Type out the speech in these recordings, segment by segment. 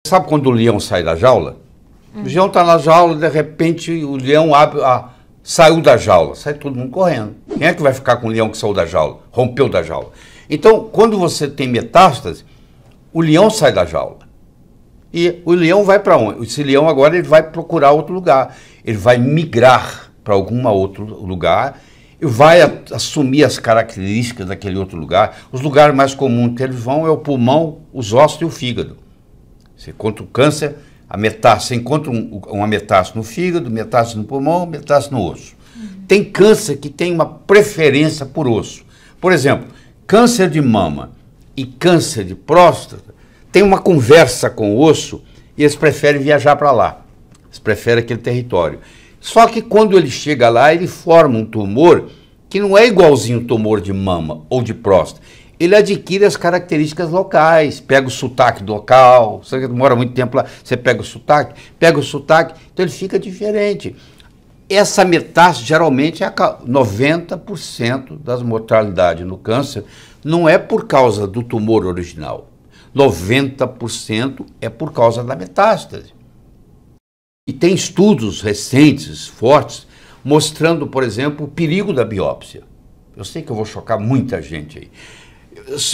Sabe quando o leão sai da jaula? O leão está na jaula, de repente o leão saiu da jaula, sai todo mundo correndo. Quem é que vai ficar com o leão que saiu da jaula, rompeu da jaula? Então, quando você tem metástase, o leão sai da jaula. E o leão vai para onde? Esse leão agora ele vai procurar outro lugar. Ele vai migrar para algum outro lugar e vai assumir as características daquele outro lugar. Os lugares mais comuns que eles vão é o pulmão, os ossos e o fígado. Você encontra o câncer, a metástase, você encontra uma metástase no fígado, metástase no pulmão, metástase no osso. Tem câncer que tem uma preferência por osso. Por exemplo, câncer de mama e câncer de próstata tem uma conversa com o osso e eles preferem viajar para lá. Eles preferem aquele território. Só que quando ele chega lá, ele forma um tumor que não é igualzinho o tumor de mama ou de próstata. Ele adquire as características locais, pega o sotaque do local, você mora muito tempo lá, você pega o sotaque, então ele fica diferente. Essa metástase, geralmente, é 90% das mortalidades no câncer, não é por causa do tumor original. 90% é por causa da metástase. E tem estudos recentes, fortes, mostrando, por exemplo, o perigo da biópsia. Eu sei que eu vou chocar muita gente aí.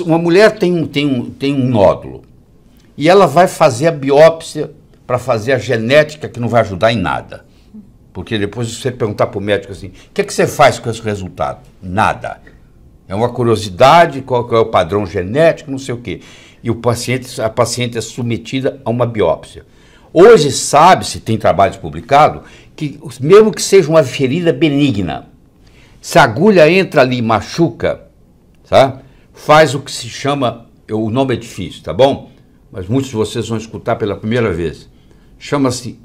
Uma mulher tem um nódulo e ela vai fazer a biópsia para fazer a genética, que não vai ajudar em nada. Porque depois você perguntar para o médico assim, o que é que você faz com esse resultado? Nada. É uma curiosidade, qual é o padrão genético, não sei o quê. E a paciente é submetida a uma biópsia. Hoje sabe-se, tem trabalhos publicados, que mesmo que seja uma ferida benigna, se a agulha entra ali e machuca, sabe? Faz o que se chama, o nome é difícil, tá bom? Mas muitos de vocês vão escutar pela primeira vez. Chama-se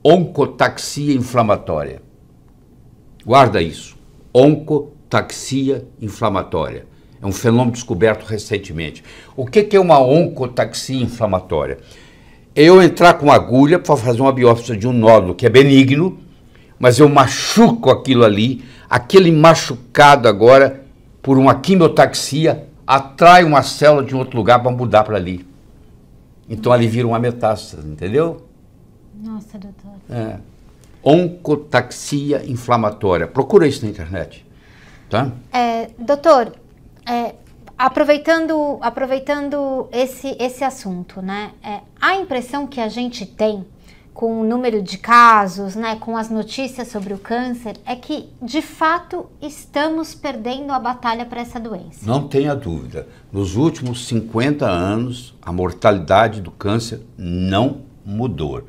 oncotaxia inflamatória. Guarda isso. Oncotaxia inflamatória. É um fenômeno descoberto recentemente. O que é uma oncotaxia inflamatória? É eu entrar com uma agulha para fazer uma biópsia de um nódulo que é benigno, mas eu machuco aquilo ali, aquele machucado agora, por uma quimiotaxia, atrai uma célula de um outro lugar para mudar para ali. Então ali vira uma metástase, entendeu? Nossa, doutor. É. Oncotaxia inflamatória. Procura isso na internet. Tá? Doutor, aproveitando esse assunto, né? A impressão que a gente tem com o número de casos, né, com as notícias sobre o câncer, é que, de fato, estamos perdendo a batalha para essa doença. Não tenha dúvida. Nos últimos 50 anos, a mortalidade do câncer não mudou,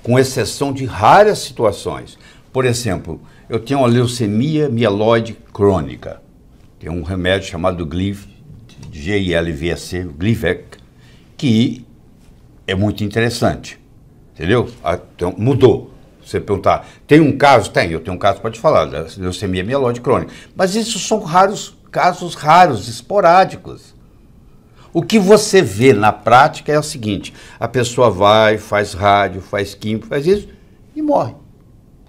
com exceção de raras situações. Por exemplo, eu tenho uma leucemia mieloide crônica. Tem um remédio chamado GILVAC, Glivec, que é muito interessante. Entendeu? Então, mudou. Você perguntar, tem um caso? Tem, eu tenho um caso para te falar, da leucemia mieloide crônica. Mas isso são casos raros, esporádicos. O que você vê na prática é o seguinte, a pessoa vai, faz rádio, faz química, faz isso e morre.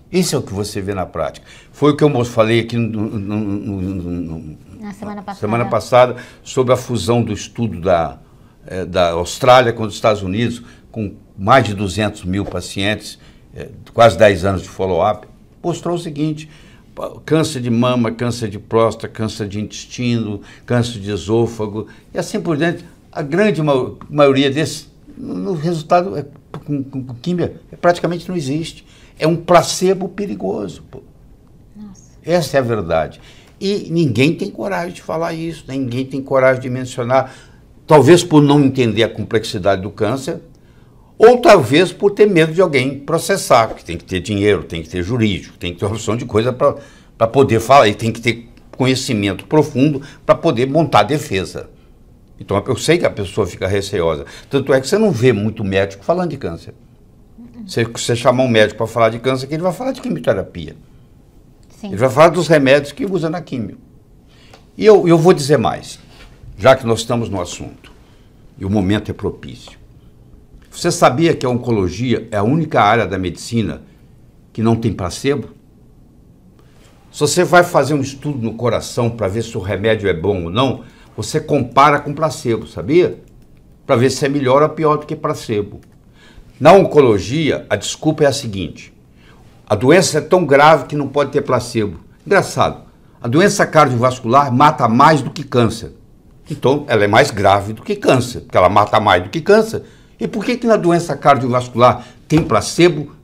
Isso é o que você vê na prática. Foi o que eu falei aqui na semana passada sobre a fusão do estudo da Austrália com os Estados Unidos, com mais de 200 mil pacientes, quase 10 anos de follow-up, mostrou o seguinte, câncer de mama, câncer de próstata, câncer de intestino, câncer de esôfago, e assim por diante, a grande maioria desses, no resultado, com química, praticamente não existe. É um placebo perigoso. Pô. Nossa. Essa é a verdade. E ninguém tem coragem de falar isso, ninguém tem coragem de mencionar, talvez por não entender a complexidade do câncer, ou talvez por ter medo de alguém processar, porque tem que ter dinheiro, tem que ter jurídico, tem que ter uma opção de coisa para poder falar, e tem que ter conhecimento profundo para poder montar a defesa. Então eu sei que a pessoa fica receosa. Tanto é que você não vê muito médico falando de câncer. Você chamar um médico para falar de câncer, que ele vai falar de quimioterapia. Sim. Ele vai falar dos remédios que usa na quimio. E eu vou dizer mais, já que nós estamos no assunto, e o momento é propício. Você sabia que a oncologia é a única área da medicina que não tem placebo? Se você vai fazer um estudo no coração para ver se o remédio é bom ou não, você compara com placebo, sabia? Para ver se é melhor ou pior do que placebo. Na oncologia, a desculpa é a seguinte: a doença é tão grave que não pode ter placebo. Engraçado, a doença cardiovascular mata mais do que câncer. Então, ela é mais grave do que câncer, porque ela mata mais do que câncer. E por que na doença cardiovascular tem placebo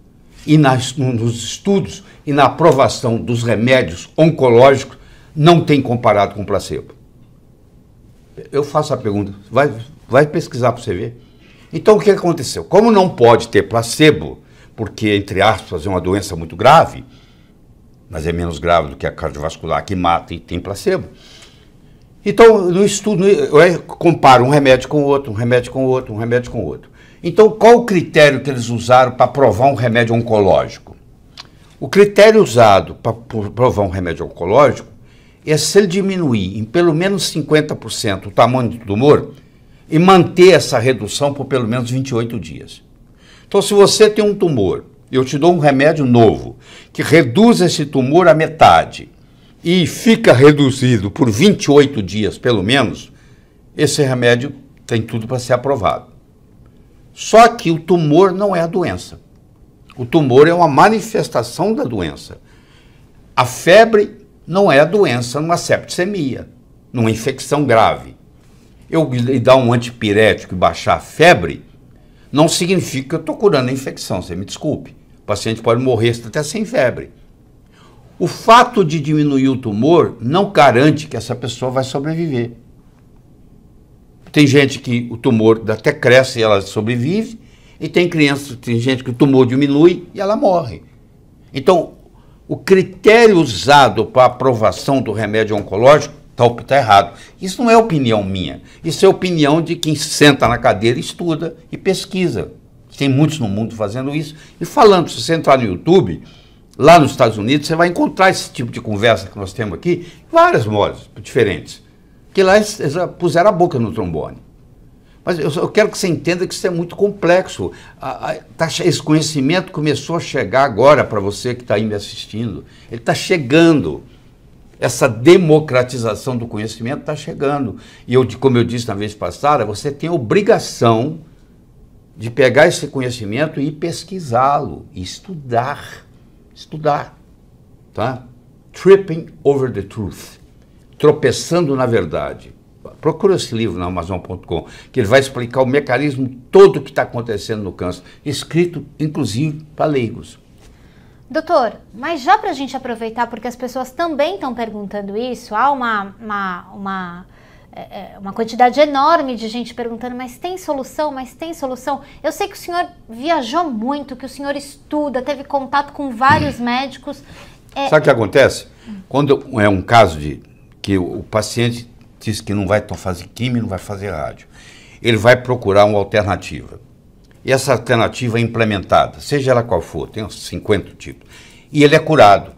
e nos estudos e na aprovação dos remédios oncológicos não tem comparado com placebo? Eu faço a pergunta, vai pesquisar para você ver. Então, o que aconteceu? Como não pode ter placebo, porque, entre aspas, é uma doença muito grave, mas é menos grave do que a cardiovascular, que mata e tem placebo. Então, no estudo, eu comparo um remédio com outro, um remédio com outro, um remédio com outro. Então, qual o critério que eles usaram para provar um remédio oncológico? O critério usado para provar um remédio oncológico é se ele diminuir em pelo menos 50% o tamanho do tumor e manter essa redução por pelo menos 28 dias. Então, se você tem um tumor, eu te dou um remédio novo que reduz esse tumor à metade e fica reduzido por 28 dias, pelo menos, esse remédio tem tudo para ser aprovado. Só que o tumor não é a doença. O tumor é uma manifestação da doença. A febre não é a doença numa septicemia, numa infecção grave. Eu lhe dar um antipirético e baixar a febre, não significa que eu estou curando a infecção, você me desculpe. O paciente pode morrer até sem febre. O fato de diminuir o tumor não garante que essa pessoa vai sobreviver. Tem gente que o tumor até cresce e ela sobrevive, e tem gente que o tumor diminui e ela morre. Então, o critério usado para a aprovação do remédio oncológico está errado. Isso não é opinião minha, isso é opinião de quem senta na cadeira, estuda e pesquisa. Tem muitos no mundo fazendo isso. E falando, se você entrar no YouTube, lá nos Estados Unidos, você vai encontrar esse tipo de conversa que nós temos aqui, várias modos diferentes. Que lá eles puseram a boca no trombone. Mas eu quero que você entenda que isso é muito complexo. Esse conhecimento começou a chegar agora para você que está aí me assistindo. Ele está chegando. Essa democratização do conhecimento está chegando. E como eu disse na vez passada, você tem a obrigação de pegar esse conhecimento e pesquisá-lo, e estudar. Estudar. Tá? Tripping over the truth. Tropeçando na verdade. Procura esse livro na Amazon.com, que ele vai explicar o mecanismo todo que está acontecendo no câncer, escrito, inclusive, para leigos. Doutor, mas já para a gente aproveitar, porque as pessoas também estão perguntando isso, há uma quantidade enorme de gente perguntando, mas tem solução, mas tem solução? Eu sei que o senhor viajou muito, que o senhor estuda, teve contato com vários médicos. Sabe o que acontece? Quando é um caso de que o paciente diz que não vai fazer químio, não vai fazer rádio, ele vai procurar uma alternativa. E essa alternativa é implementada, seja ela qual for, tem uns 50 tipos. E ele é curado.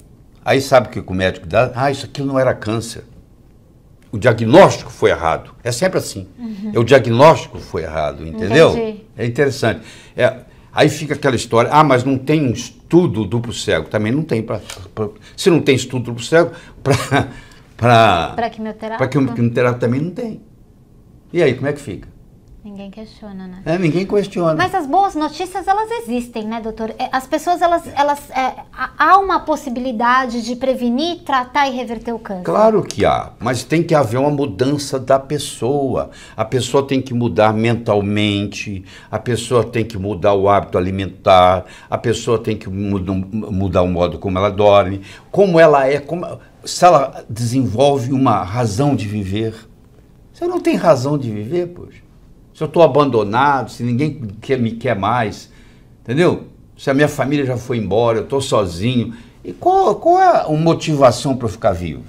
Aí sabe o que o médico dá? Isso aqui não era câncer. O diagnóstico foi errado. É sempre assim. O diagnóstico foi errado, entendeu? Entendi. É interessante. Aí fica aquela história, mas não tem um estudo duplo cego. Também não tem. Se não tem estudo duplo cego, para quimioterapia também não tem. E aí, como é que fica? Ninguém questiona, né? Ninguém questiona. Mas as boas notícias, elas existem, né, doutor? As pessoas, há uma possibilidade de prevenir, tratar e reverter o câncer. Claro que há, mas tem que haver uma mudança da pessoa. A pessoa tem que mudar mentalmente, a pessoa tem que mudar o hábito alimentar, a pessoa tem que mudar o modo como ela dorme, como ela é, se ela desenvolve uma razão de viver. Você não tem razão de viver, poxa. Se eu estou abandonado, se ninguém me quer mais, entendeu? Se a minha família já foi embora, eu estou sozinho. E qual é a motivação para eu ficar vivo?